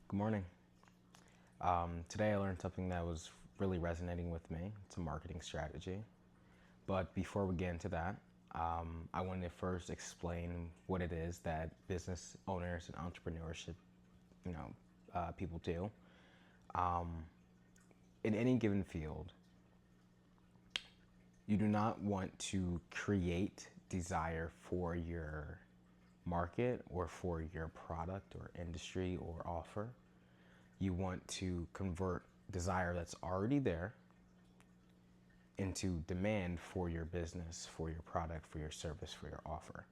Good morning. Today I learned something that was really resonating with me. It's a marketing strategy. But before we get into that, I wanted to first explain what it is that business owners and entrepreneurship, people do. In any given field, you do not want to create desire for your market or for your product or industry or offer. You want to convert desire that's already there into demand for your business, for your product, for your service, for your offer.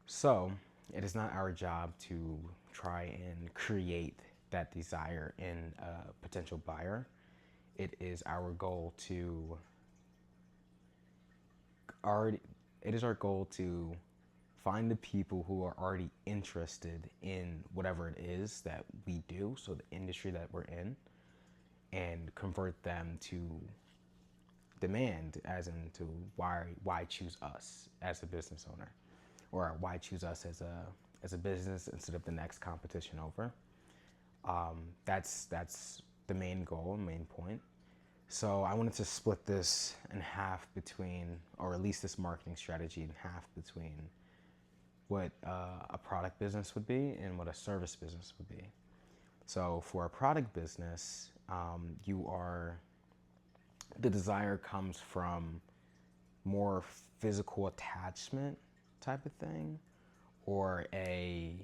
So it is not our job to try and create that desire in a potential buyer. It is our goal to already it is our goal to find the people who are already interested in whatever it is that we do, so the industry that we're in, and convert them to demand, as in to why choose us as a business owner, or why choose us as a business instead of the next competition over. That's the main goal, main point. So I wanted to split this in half between, or at least this marketing strategy in half between what a product business would be and what a service business would be. So for a product business, the desire comes from more physical attachment type of thing, or a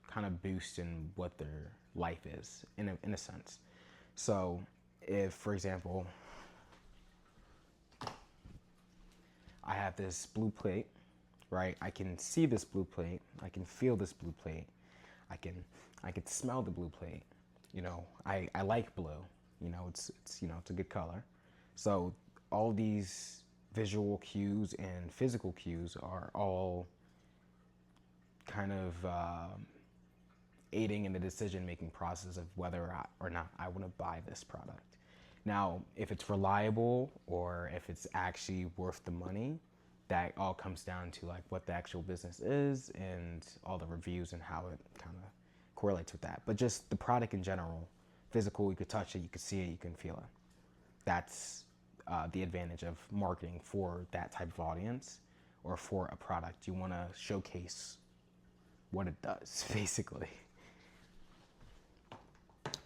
kind of boost in what their life is in a sense. So if, for example, I have this blue plate, right? I can see this blue plate. I can feel this blue plate. I can smell the blue plate. I like blue. It's a good color. So all these visual cues and physical cues are all kind of aiding in the decision-making process of whether or not I want to buy this product. Now, if it's reliable or if it's actually worth the money, that all comes down to like what the actual business is and all the reviews and how it kind of correlates with that. But just the product in general, physical, you could touch it, you could see it, you can feel it. That's the advantage of marketing for that type of audience or for a product. You want to showcase what it does, basically.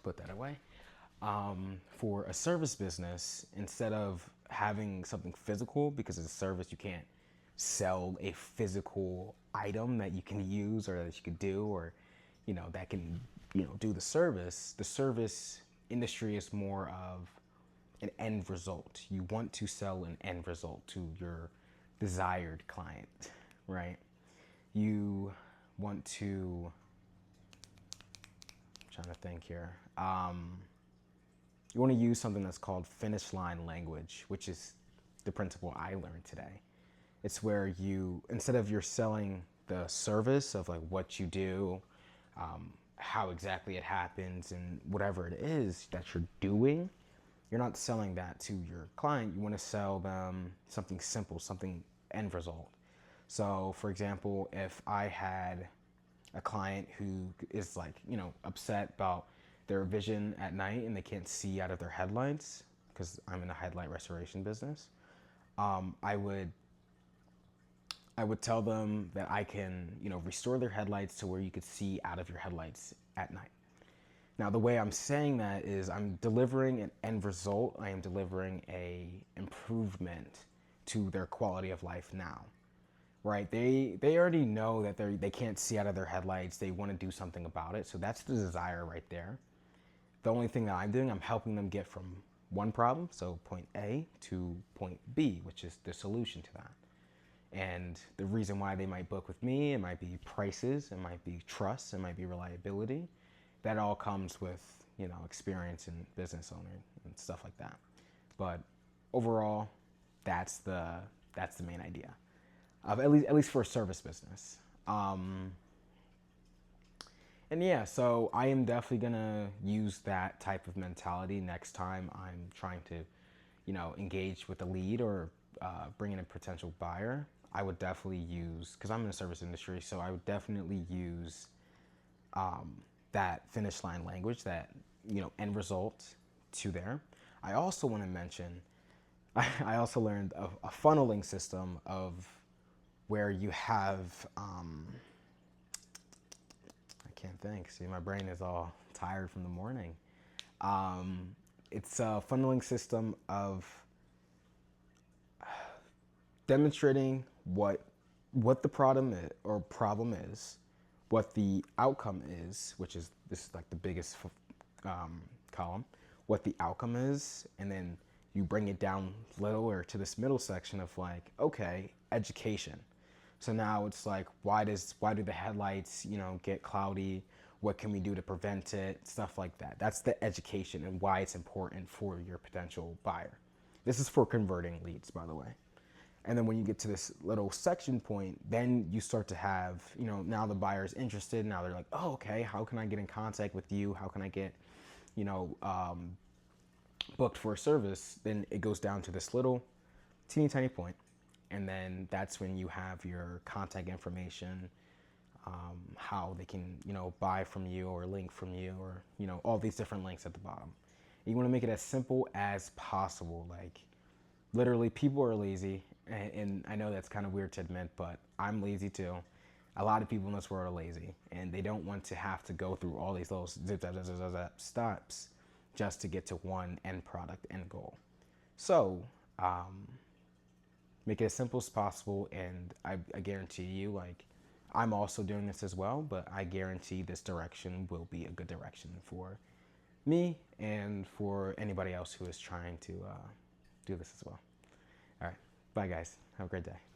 Put that away. For a service business, instead of having something physical, because as a service you can't sell a physical item that you can use or that you could do, or that can do the service industry is more of an end result. You want to sell an end result to your desired client, right? You want to, I'm trying to think here. You want to use something that's called finish line language, which is the principle I learned today. It's where instead of you're selling the service of like what you do, how exactly it happens, and whatever it is that you're doing, you're not selling that to your client. You want to sell them something simple, something end result. So, for example, if I had a client who is like, upset about their vision at night and they can't see out of their headlights, because I'm in a headlight restoration business, I would tell them that I can, restore their headlights to where you could see out of your headlights at night. Now, the way I'm saying that is I'm delivering an end result. I am delivering a improvement to their quality of life now, right? They already know that they can't see out of their headlights. They want to do something about it. So that's the desire right there. The only thing that I'm doing, I'm helping them get from one problem, so point A, to point B, which is the solution to that. And the reason why they might book with me, it might be prices, it might be trust, it might be reliability. That all comes with, experience in business owner and stuff like that. But overall, that's the main idea of at least for a service business. And yeah, so I am definitely gonna use that type of mentality next time I'm trying to, engage with a lead or bring in a potential buyer. I would definitely use, because I'm in the service industry, so I would definitely use that finish line language, that end result to there. I also want to mention, I also learned a funneling system of where you have, I can't think. See, my brain is all tired from the morning. Um, it's a funneling system of demonstrating what the problem is, what the outcome is, which is this is like the biggest column, what the outcome is, and then you bring it down lower to this middle section of like, okay, education. So now it's like, why do the headlights get cloudy? What can we do to prevent it? Stuff like that. That's the education and why it's important for your potential buyer. This is for converting leads, by the way. And then when you get to this little section point, then you start to have, now the buyer's interested. Now they're like, oh, okay, how can I get in contact with you? How can I get, booked for a service? Then it goes down to this little teeny tiny point. And then that's when you have your contact information, how they can, buy from you or link from you or, all these different links at the bottom. You want to make it as simple as possible. Like, literally, people are lazy, and I know that's kind of weird to admit, but I'm lazy too. A lot of people in this world are lazy, and they don't want to have to go through all these little steps just to get to one end product, end goal. So, make it as simple as possible, and I guarantee you, like, I'm also doing this as well, but I guarantee this direction will be a good direction for me and for anybody else who is trying to do this as well. All right. Bye, guys. Have a great day.